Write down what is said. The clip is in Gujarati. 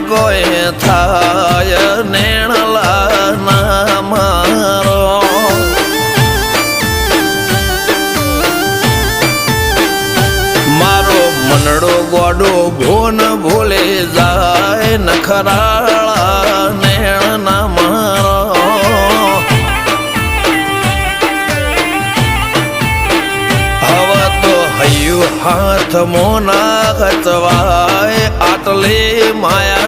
કોઈ થાય નેણલા ના મારો મારો મનડો ગોડો ભોન ભૂલે જાય નખરાળા નેણ ના મારો હવે તો હૈયું હાથ મોના ખચવાય આટલી માયા